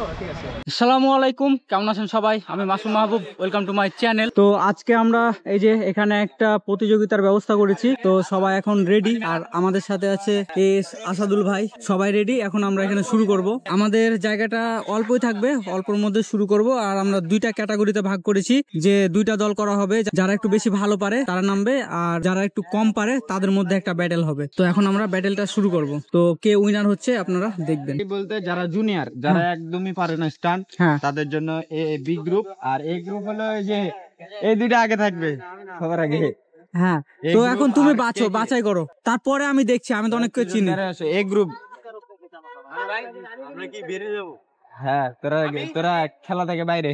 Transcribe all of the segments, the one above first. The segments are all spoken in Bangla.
আসসালামু আলাইকুম, কেমন আছেন সবাই? আমি মাসুম মাহবুব, ওয়েলকাম টু মাই চ্যানেল। তো আজকে আমরা এই যে এখানে একটা প্রতিযোগিতার ব্যবস্থা করেছি। তো সবাই এখন রেডি, আর আমাদের সাথে আছে এস আসাদুল ভাই। সবাই রেডি, এখন আমরা এখানে শুরু করব। আমাদের জায়গাটা অল্পই থাকবে, অল্পর মধ্যে শুরু করব। আর আমরা দুইটা ক্যাটাগরিতে ভাগ করেছি, যে দুইটা দল করা হবে। যারা একটু বেশি ভালো পারে তারা নামবে, আর যারা একটু কম পারে তাদের মধ্যে একটা ব্যাটেল হবে। তো এখন আমরা ব্যাটেলটা শুরু করব। তো কে উইনার হচ্ছে আপনারা দেখবেন। বলতে যারা জুনিয়র, যারা একদমই পারে না স্টান্ট, তাদের জন্য A B group, R A group হলো যে এই দুইটা আগে থাকবে সবার আগে। হ্যাঁ, তো এখন তুমি বাছাই করো, তারপরে আমি দেখছি। আমি তো অনেক কিছু চিনি। এ গ্রুপ, হ্যাঁ তোরা খেলা থেকে বাইরে,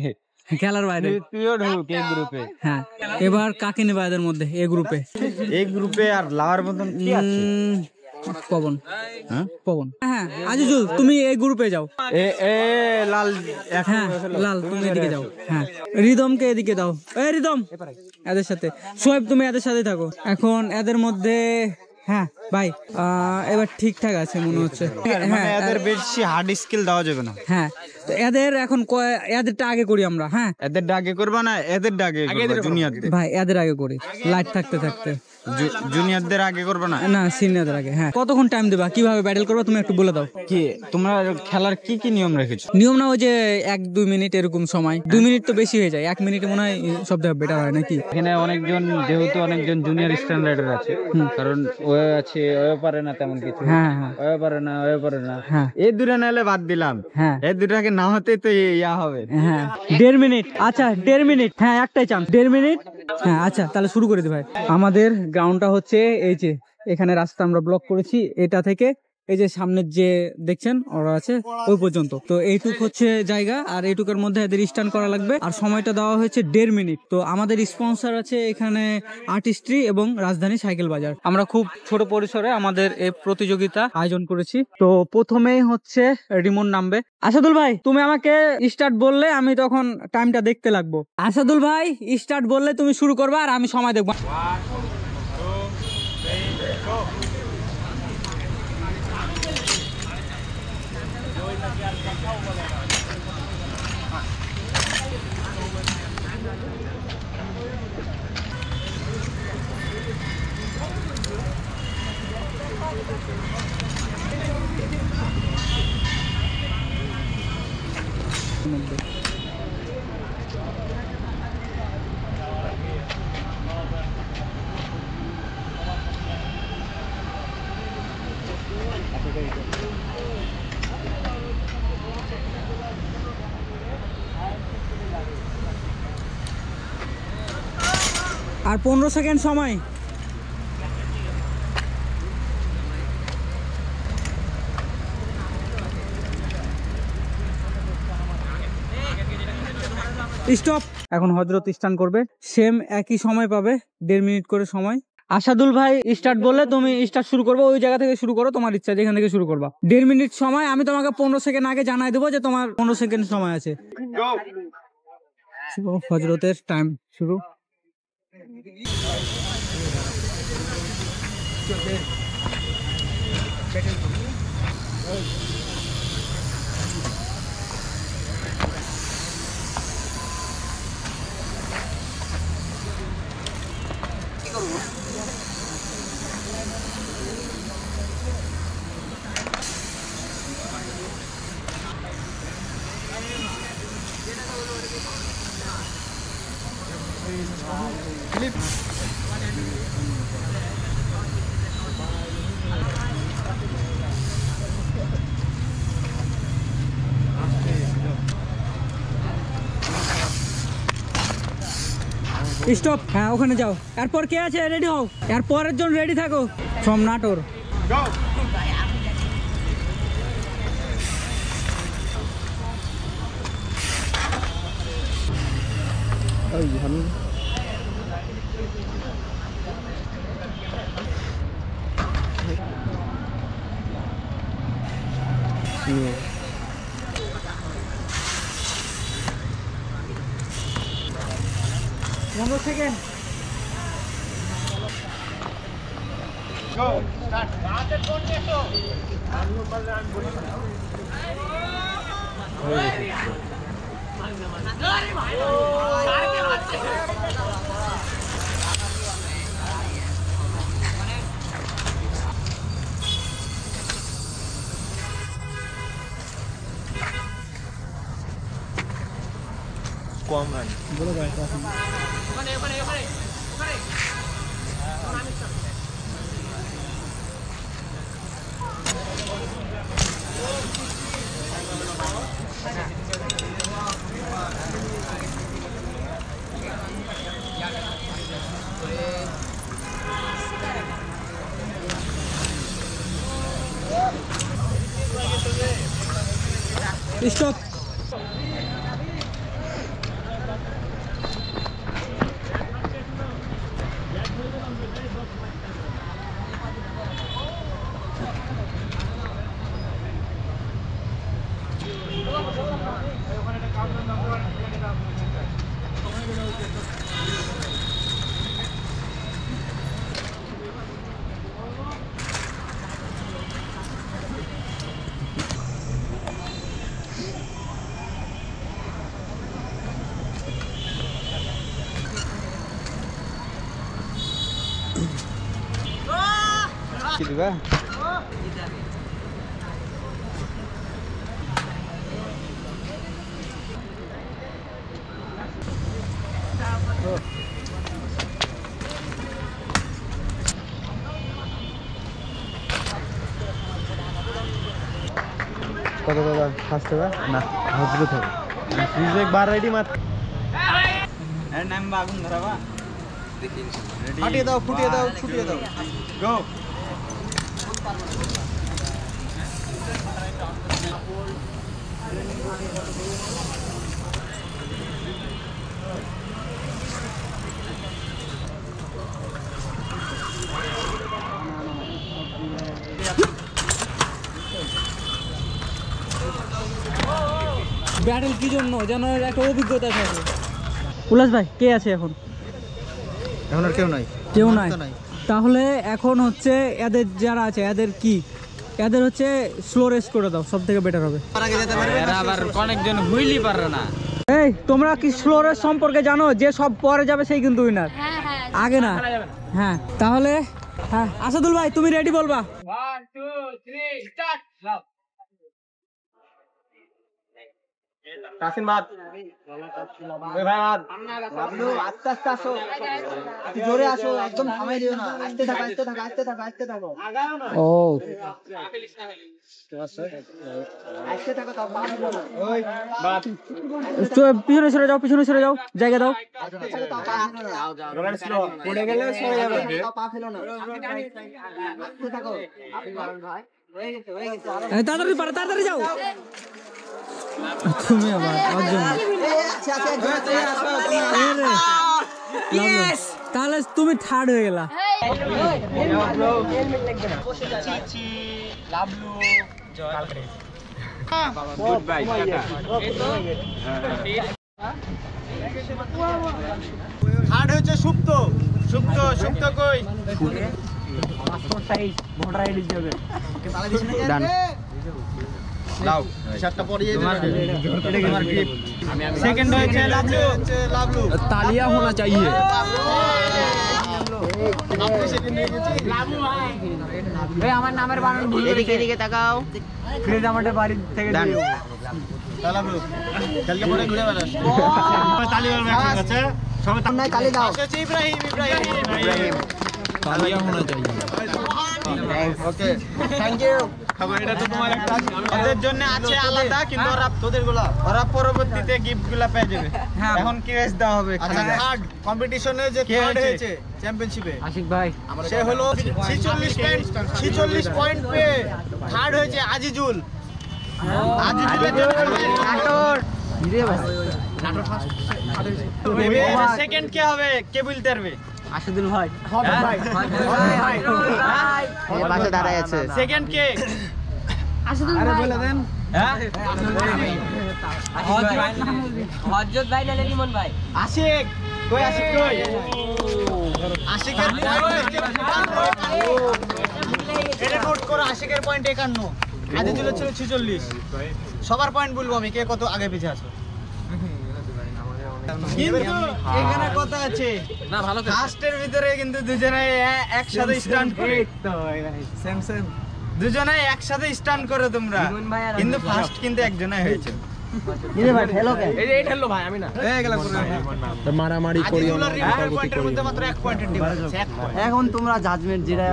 খেলার বাইরে, তুইও ঢুক এ গ্রুপে। হ্যাঁ, এবার কাকে নেবা এদের মধ্যে? এ গ্রুপে আর লাওয়ার মতন কি আছে? পবন। পবন, হ্যাঁ। আজিজুল, তুমি এই গ্রুপে যাও। লাল, হ্যাঁ লাল, তুমি এদিকে যাও। হ্যাঁ, রিদমকে এদিকে দাও। এই রিদম এদের সাথে, সোয়েব তুমি এদের সাথে থাকো। এখন এদের মধ্যে, হ্যাঁ ভাই, এবার ঠিকঠাক আছে মনে হচ্ছে। হ্যাঁ, এদের বেশি হার্ড স্কিল দেওয়া যাবে না। হ্যাঁ, তো এদের এখন এদেরটা আগে করি আমরা। হ্যাঁ, এদের আগে করবা না, এদের আগে জুনিয়রদের? ভাই এদের আগে করি, লাইট থাকতে থাকতে। জুনিয়রদের আগে করবা না? না, সিনিয়রদের আগে। হ্যাঁ, কতক্ষণ টাইম দেবা, কিভাবে ব্যাটেল করবা তুমি একটু বলে দাও। কি তোমরা খেলার কি কি নিয়ম রেখেছো? নিয়ম না, ওই যে 1-2 মিনিট এরকম সময়। 2 মিনিট তো বেশি হয়ে যায়, 1 মিনিটে মনে হয় সবথেকে বেটার হয় নাকি? এখানে যেহেতু অনেকজন জুনিয়র স্ট্যান্ডার্ডের আছে, কারণ ও আছে, ও পারে না তেমন কিছু। হ্যাঁ, ও পারে না, ও পারে না। হ্যাঁ, এই দুটো নাহলে বাদ দিলাম। হ্যাঁ, এই দুটাকে না হতে তো ইয়া হবে। হ্যাঁ, 1.5 মিনিট। আচ্ছা, 1.5 মিনিট। হ্যাঁ, একটাই চান্স, 1.5 মিনিট। হ্যাঁ, আচ্ছা, তাহলে শুরু করে দিই ভাই। আমাদের গ্রাউন্ডটা হচ্ছে এই যে এখানে, রাস্তা আমরা ব্লক করেছি। এটা থেকে এই যে সামনের যে দেখছেন ওরা আছে ওই পর্যন্ত। তো এইটুক হচ্ছে জায়গা, আর এইটুকের মধ্যে এদের স্ট্যান্ড করা লাগবে। আর সময়টা দেওয়া হয়েছে 1.5 মিনিট। তো আমাদের স্পন্সর আছে এখানে আর্টিস্ট্রি এবং রাজধানী সাইকেল বাজার। আমরা খুব ছোট পরিসরে আমাদের এই প্রতিযোগিতা আয়োজন করেছি। তো প্রথমেই হচ্ছে রিমন নামবে। আসাদুল ভাই, তুমি আমাকে স্টার্ট বললে আমি তখন টাইমটা দেখতে লাগবো। আসাদুল ভাই স্টার্ট বললে তুমি শুরু করবা, আর আমি সময় দেখবো। আর 15 সেকেন্ড সময়। স্টপ। এখন হযরত স্টার্ট করবে, সেম একই সময় পাবে, 1.5 মিনিট করে সময়। আসাদুল ভাই স্টার্ট বললে তুমি স্টার্ট শুরু করবে, ওই জায়গা থেকে শুরু করো, তোমার ইচ্ছা যেখান থেকে শুরু করবা। 1.5 মিনিট সময়। আমি তোমাকে 15 সেকেন্ড আগে জানাই দেবো যে তোমার 15 সেকেন্ড সময় আছে। হযরতের টাইম শুরু। স্টপ। হ্যাঁ, ওখানে যাও। এরপর কে আছে? রেডি হও, এরপরের জন রেডি থাকো। From Natore. One second. Go. Start. Com run বলো ভাই স্টপ। কি দিবা কত দাদা ফার্স্ট হবে না হজরত হবে ফ্রিজে একবার রেডি মাত এর নাম আগুন ধরাবা ফাটিয়ে দাও ফুটিয়ে দাও ছুটিয়ে দাও গো ব্যাটেল কি জন্য যেন একটা অভিজ্ঞতা থাকে। উল্লাস ভাই কে আছে এখন? এখন আর কেউ নাই, কেউ নাই। তাহলে এখন হচ্ছে এদের যারা আছে এদের কি এদের হচ্ছে স্লো রেস করে দাও, সব থেকে বেটার হবে। এরা আবার অনেকজন হুইলি পারে না। এই তোমরা কি স্লো রেস সম্পর্কে জানো? যে সব পরে যাবে সেই কিন্তু উইনার, আগে না। হ্যাঁ তাহলে হ্যাঁ আসাদুল ভাই তুমি রেডি বলবা? 1 2 3 স্টার্ট। কাসিম বাদ ওই ভাই বাদ লাভলু আস্তে আস্তে আসো, জোরে আসো, একদম থামাই দিও না, আস্তে থাকো আস্তে থাকো আস্তে থাকো আস্তে থাকো ও আস্তে থাকো, তাও পা ফেলো না, ওই বাদ পিছনে সরে যাও, পিছনে সরে যাও, জায়গা দাও। আস্তে থাকো, তাও পা ফেলো না, রোলার স্লো পড়ে গেলে সরে যাবে। তাও পা ফেলো না, আস্তে থাকো। ভাই হয়ে গেছে হয়ে গেছে, আরো তাড়াতাড়ি পারো, তাড়াতাড়ি যাও। তুমি আবার অর্জন আছে আছে তাহলে তুমি থার্ড হয়ে গেলা। গুড বাই হার্ড হচ্ছে সুপ্ত সুপ্ত সুপ্ত কই ডান লাও শার্টটা পরিয়ে দিন এটা তোমার গ্রিপ সেকেন্ড হয়েছে লাভলু তালিয়া होना चाहिए আপনি সেকেন্ড হয়ে গেছে লাভলু ভাই এই আমার নামের বানান ভুল এদিকে এদিকে তাকাও, প্লিজ আমাদের বাড়ি থেকে ডান লাভলু কালকে পরে ঘুরে বেড়াস তালি মারবে আছে সবাই নাই তালি দাও, আছে ইব্রাহিম তালিয়া होना चाहिए ওকে থ্যাংক ইউ। খাবার এটা তো তোমার একটা ওদের জন্য আছে আলাদা, কিন্তু ওরা ওরা পরবর্তীতে গিফটগুলো পেয়ে যাবে। এখন কি রেস দেওয়া হবে? থার্ড কম্পিটিশনে যে থার্ড হয়েছে চ্যাম্পিয়নশিপে আশিক ভাই সে হলো 46 পয়েন্ট পেয়ে থার্ড হয়েছে আজিজুল। আজিজুলের জন্য নাটোর সেকেন্ড কে হবে? কে বলতে পারবে? আসাদুল ভাই এই পাশে দাঁড়ায় আছে, সেকেন্ড কে? আসাদুল ভাই বলে দেন। হ্যাঁ হযরত ভাই না লিমন ভাই। আশিক কই? আশিক কই? আশিকের পয়েন্ট এটা নোট করো, আশিকের পয়েন্ট 51। আজিজুলের ছিল 46। সবার পয়েন্ট বলবো আমি, কে কত আগে পিছে আছো। কিন্তু এখানে কথা আছে না, ভালো ফার্স্টের ভিতরে কিন্তু দুজনে একসাথে স্টান্ট করে, সেম সেম দুজনে একসাথে স্টান্ট করে তোমরা, কিন্তু ফার্স্ট কিন্তু একজনে হয়েছে। মারামারি করি পয়েন্টের মধ্যে মাত্র 1 পয়েন্টের ডিফারেন্স। এখন তোমরা জাজমেন্ট যেটা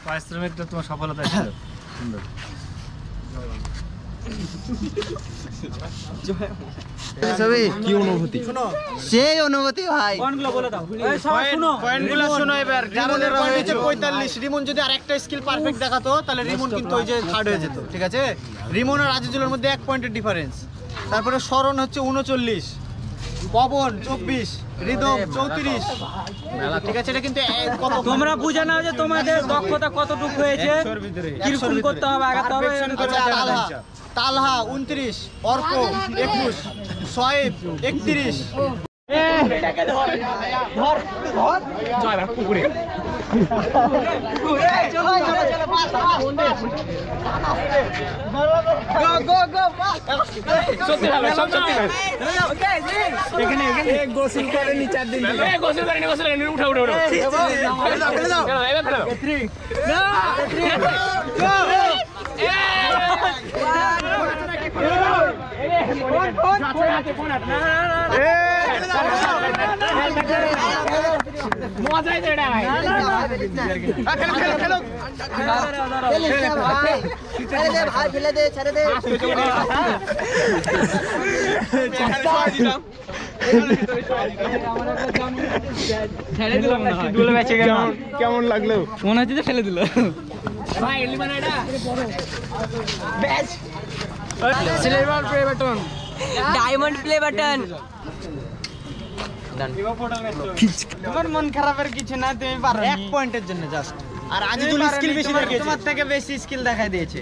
পারিশ্রমিকটা তোমার সফলতা ছিল। কি অনুভূতি? সেই অনুভূতি ভাই। পয়েন্টগুলো বলে দাও। এই সবাই শুনো। পয়েন্টগুলো শুনো এবার। যাদের পয়েন্ট হচ্ছে 45, রিমন যদি আরেকটা স্কিল পারফেক্ট দেখাতো তাহলে রিমন কিন্তু ওই যে থার্ড হয়ে যেত, ঠিক আছে? রিমন আর আজিজুলের মধ্যে 1 পয়েন্টের ডিফারেন্স। তারপরে শরণ হচ্ছে 39, পবন 24, রিদম 34, ঠিক আছে? এটা কিন্তু কত তোমরা বুঝে নাও যে তোমাদের দক্ষতা কতটুকু হয়েছে, কিরকম করতে হবে, আগাতে হবে। তালহা 29, অর্ক 21, সোয়েব 31। ভাই ফেলে দে, ছেড়ে দে। কেমন লাগলো? মনে হচ্ছে যে ফেলে দিল। Diamond play button. তোমার মন খারাপের কিছু না, তুমি পারো 1 পয়েন্টের জন্য জাস্ট। আর আজিজুল স্কিল বেশি দেখিয়েছে, তোমার থেকে বেশি স্কিল দেখাই দিয়েছে।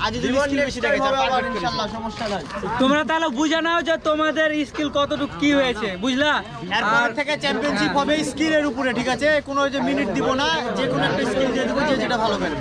আজিজুল স্কিল বেশি দেখিয়েছে, পারফেক্ট ইনশাআল্লাহ, সমস্যা নাই। তোমরা তাহলে বুঝে নাও যে তোমাদের স্কিল কতটুকু কি হয়েছে, বুঝলা? এরপর থেকে চ্যাম্পিয়নশিপ হবে স্কিলের উপরে, ঠিক আছে? কোনো যে মিনিট দিব না, যে কোনো একটা স্কিল দিয়ে দেবো, যে যেটা ভালো করবে।